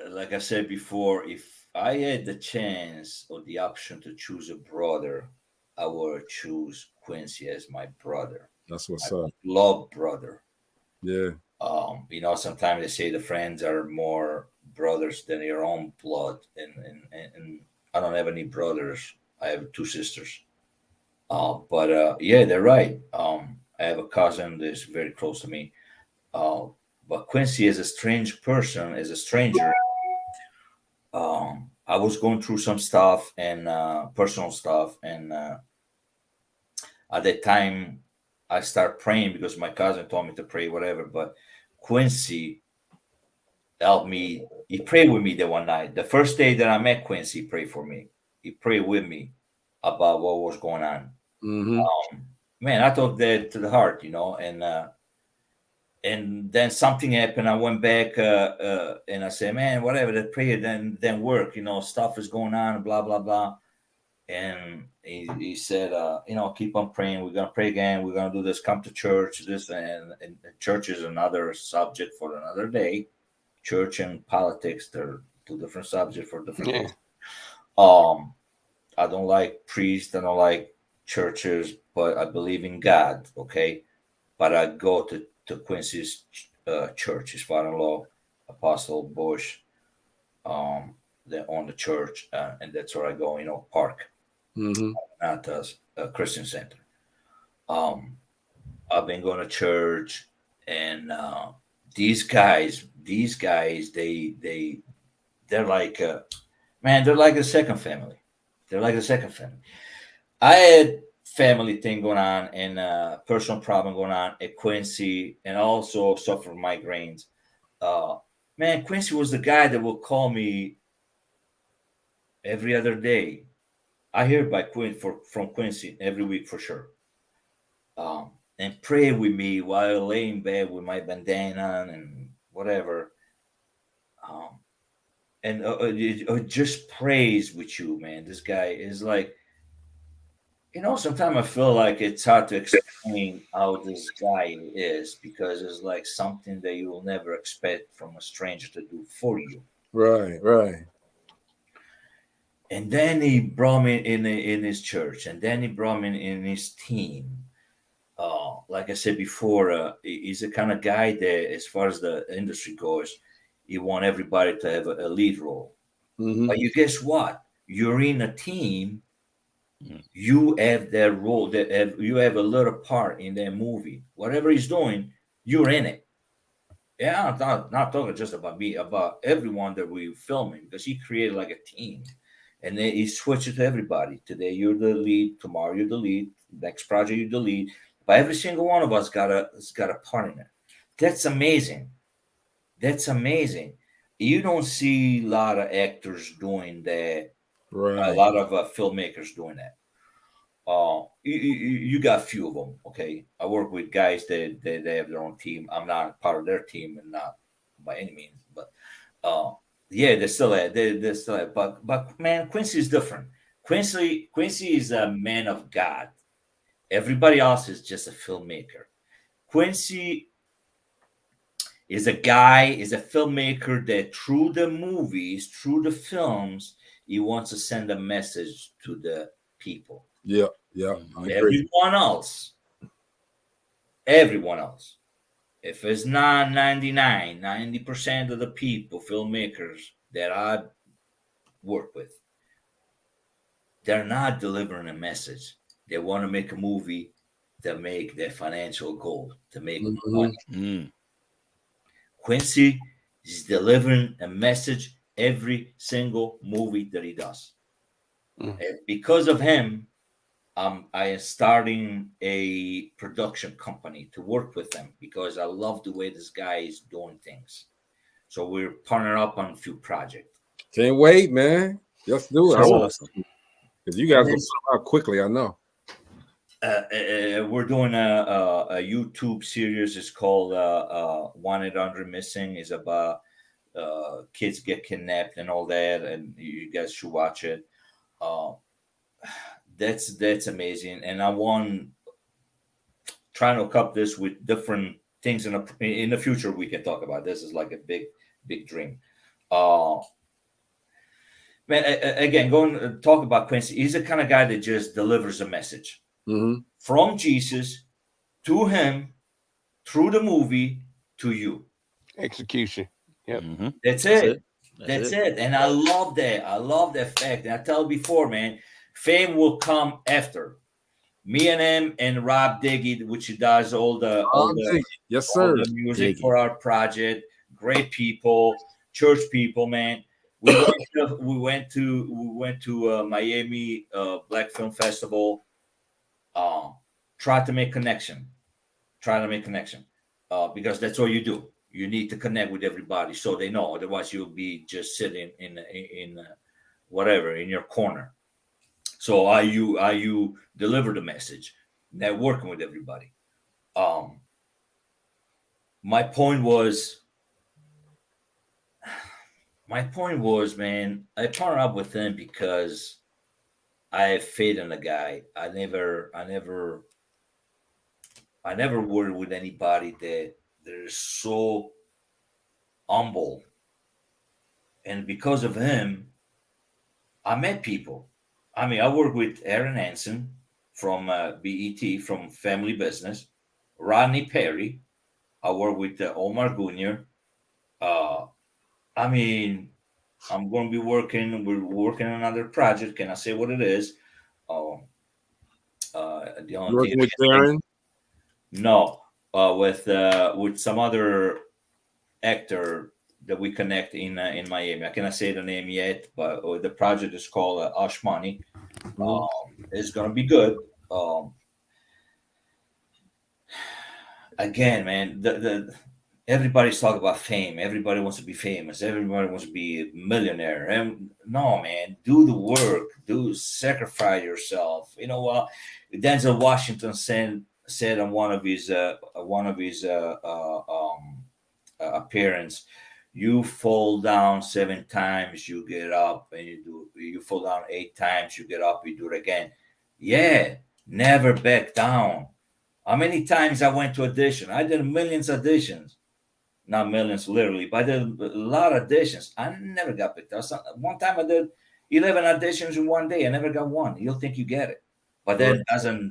like I said before, if I had the chance or the option to choose a brother, I would choose Quincy as my brother. That's what's up. Love brother. Yeah. Sometimes they say the friends are more brothers than your own blood. And I don't have any brothers. I have 2 sisters. But they're right. I have a cousin that's very close to me. But Quincy is a strange person, is a stranger. I was going through some stuff and personal stuff. And at that time, I started praying because my cousin told me to pray, whatever. But Quincy helped me. He prayed with me that one night. The first day that I met Quincy, he prayed for me. He prayed with me about what was going on. Man, I took that to the heart, and then something happened. I went back and I said, man, whatever, that prayer then work, stuff is going on, blah, blah, blah. and he said, keep on praying. We're gonna pray again. We're gonna do this. Come to church. This and church is another subject for another day. Church and politics, they're two different subjects for different days. I don't like priests. I don't like churches, but I believe in God. Okay, but I go to Quincy's church. His father-in-law, Apostle Bush, they own the church, and that's where I go. Park. Not a Christian center. I've been going to church, and these guys, they're like, they're like a second family. They're like a second family. I had family thing going on and personal problem going on at Quincy, and also suffer migraines. Quincy was the guy that will call me every other day. I hear from Quincy every week for sure. And pray with me while I lay in bed with my bandana on and whatever. And just prays with you, man. This guy is like, sometimes I feel like it's hard to explain how this guy is, because it's like something that you will never expect from a stranger to do for you. Right. And then he brought me in his church, and then he brought me in his team. Like I said before, he's the kind of guy that, as far as the industry goes, he wants everybody to have a lead role. But you guess what? You're in a team. You have that role. You have a little part in that movie. Whatever he's doing, you're in it. Yeah, I'm not talking just about me, about everyone that we're filming, because he created like a team. And then he switched it to everybody. Today you're the lead. Tomorrow you're the lead. Next project you're the lead. But every single one of us got a part in it. That's amazing. That's amazing. You don't see a lot of actors doing that. Right. A lot of filmmakers doing that. You got a few of them. Okay, I work with guys that they have their own team. I'm not part of their team, and not by any means, but yeah, they're still at. They're still at. But man, Quincy is different. Quincy is a man of God. Everybody else is just a filmmaker. Quincy is a filmmaker that through the movies, through the films, he wants to send a message to the people. Yeah. Everyone else, if it's not 90% of the people, filmmakers that I work with, they're not delivering a message. They want to make a movie to make their financial goal, to make money. Quincy is delivering a message every single movie that he does. And because of him, I am starting a production company to work with them, because I love the way this guy is doing things. So we're partnering up on a few projects. Can't wait, man. Let's do it. That's awesome. Because you guys will come out quickly, I know. We're doing a YouTube series. It's called 1-800-MISSING. It's about kids get kidnapped and all that, and you guys should watch it. That's amazing, and I want trying to couple this with different things in the future. We can talk about this. Is like a big dream. Man, again, going to talk about Quincy. He's the kind of guy that just delivers a message from Jesus to him, through the movie to you. Execution. Yep. That's it. That's it. And I love that. I love that fact. And I tell you before, man, fame will come after. Me and him and Rob Diggy, which he does all the yes, sir. All the music for our project. Great people, church people, man. We went to Miami Black Film Festival. Try to make connection. Because that's all you do. You need to connect with everybody so they know. Otherwise, you'll be just sitting in whatever in your corner. So are you deliver the message, networking with everybody. My point was, man, I partnered up with him because I have faith in the guy. I never worked with anybody that they're so humble. And because of him, I met people. I mean, I work with Aaron Hansen from BET, from Family Business, Rodney Perry. I work with Omar Gunyar. I mean, we're working on another project. Can I say what it is? The only Working thing with Darren? No, with some other actor that we connect in Miami. I cannot say the name yet, but the project is called Hush Money. It's gonna be good. Again, man, the everybody's talking about fame. Everybody wants to be famous. Everybody wants to be a millionaire. And no, man, do the work. Sacrifice yourself. You know what? Denzel Washington said on one of his appearance, you fall down 7 times, you get up, and you fall down 8 times, you get up, you do it again. Yeah, never back down. How many times I went to audition? I did millions of auditions. Not millions literally, but I did a lot of auditions. I never got picked up. One time I did 11 auditions in one day. I never got one. You'll think you get it. But that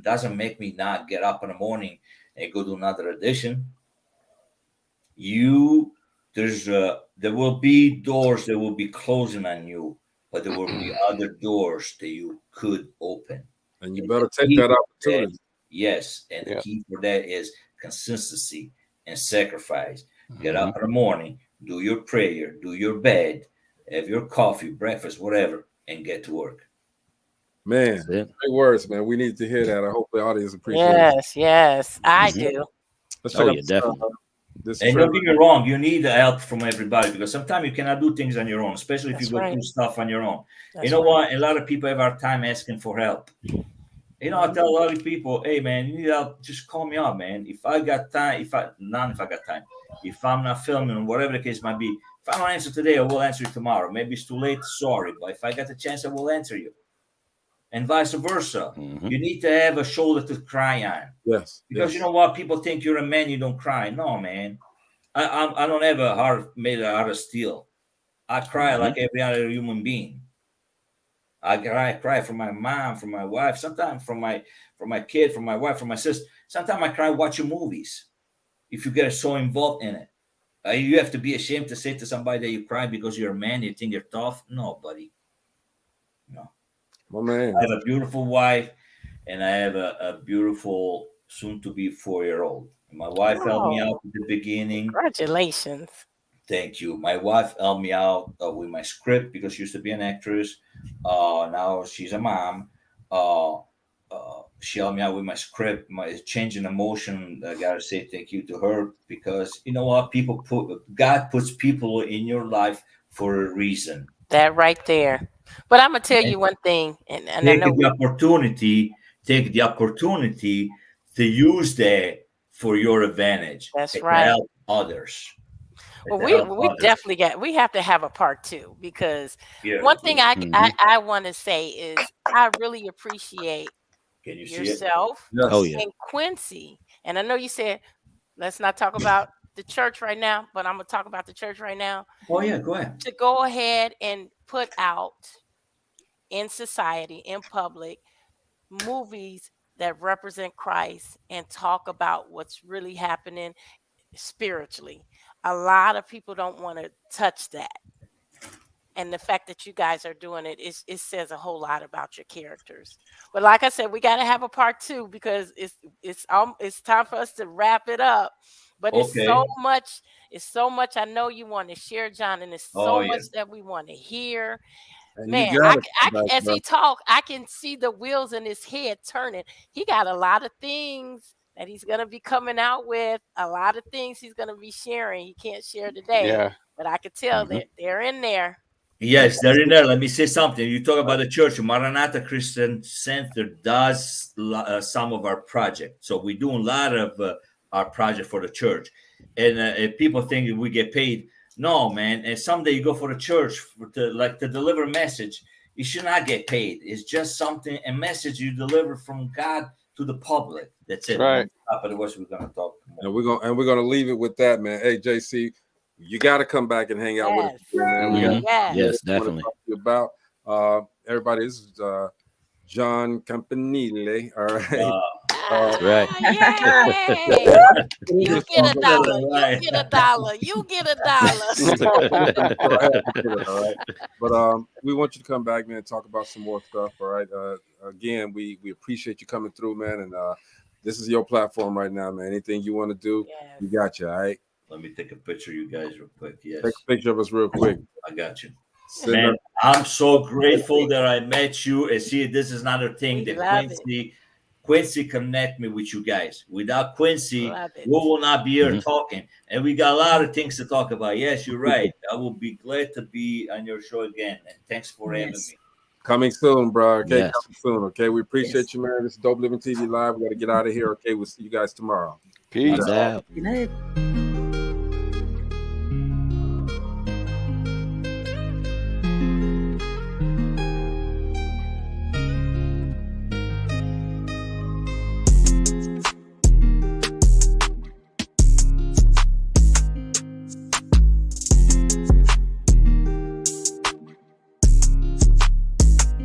doesn't make me not get up in the morning and go do another audition. There will be doors that will be closing on you, but there will be other doors that you could open. And you better take that opportunity. Yes, and the key for that is consistency and sacrifice. Get up in the morning, do your prayer, do your bed, have your coffee, breakfast, whatever, and get to work. Man, great words, man. We need to hear that. I hope the audience appreciates it. Yes, I do. Let's check out definitely. And don't get me wrong, you need help from everybody, because sometimes you cannot do things on your own, especially if you go through stuff on your own. You know what? A lot of people have our time asking for help. You know, I tell a lot of people, hey, man, you need help, just call me up, man. If I got time, if I'm not filming, whatever the case might be, if I don't answer today, I will answer you tomorrow. Maybe it's too late, sorry. But if I got the chance, I will answer you. And vice versa. You need to have a shoulder to cry on. Yes. Because you know what? People think you're a man, you don't cry. No, man. I don't have a heart made out of steel. I cry like every other human being. I cry for my mom, for my wife, sometimes for my kid, for my wife, for my sister. Sometimes I cry watching movies. If you get so involved in it, you have to be ashamed to say to somebody that you cry because you're a man, you think you're tough. No, buddy. No. My man. I have a beautiful wife, and I have a beautiful, soon-to-be 4-year-old. My wife helped me out at the beginning. Congratulations. Thank you. My wife helped me out with my script because she used to be an actress. Now she's a mom. She helped me out with my script, my changing emotion. I gotta say thank you to her, because you know what? God puts people in your life for a reason. That right there. But I'm gonna tell you one thing, and take the opportunity to use that for your advantage. That's right. To help others. Well, we definitely we have to have a part 2, because one thing I want to say is I really appreciate yourself and Quincy. And I know you said let's not talk about the church right now, but I'm gonna talk about the church right now. Oh yeah, go ahead. To go ahead and put out in society, in public, movies that represent Christ and talk about what's really happening spiritually. A lot of people don't want to touch that. And the fact that you guys are doing it, it says a whole lot about your characters. But like I said, we got to have a part 2, because it's time for us to wrap it up. But it's so much I know you want to share, John, and it's so much that we want to hear. And man, as he talk, I can see the wheels in his head turning. He got a lot of things that he's going to be coming out with, a lot of things he's going to be sharing. He can't share today, but I could tell that they're in there. Yes, they're in there. Let me say something. You talk about the church. Maranatha Christian Center does some of our projects. So we do a lot of our project for the church. And if people think we get paid, no, man. And someday you go for the church to deliver a message. You should not get paid. It's just something, a message you deliver from God to the public. That's it. Right. After the words, we're gonna talk more. And we're gonna leave it with that, man. Hey, JC, you got to come back and hang out with us, man. We got yes, definitely. talk to you about everybody. This is John Campanile. All right. Right. You get a dollar. You get a dollar. You get a dollar. All right. But we want you to come back, man, and talk about some more stuff. All right. Again, we appreciate you coming through, man. And this is your platform right now, man. Anything you want to do, we got you. All right. Let me take a picture of you guys real quick. Yes. Take a picture of us real quick. I got you. Man, I'm so grateful that I met you. And see, this is another thing that Quincy connect me with you guys. Without Quincy, we will not be here talking. And we got a lot of things to talk about. Yes, you're right. I will be glad to be on your show again. And thanks for having me. Coming soon, bro. Okay, coming soon. Okay, we appreciate you, man. This is Dope Living TV Live. We got to get out of here. Okay, we'll see you guys tomorrow. Peace. Peace out. Good night.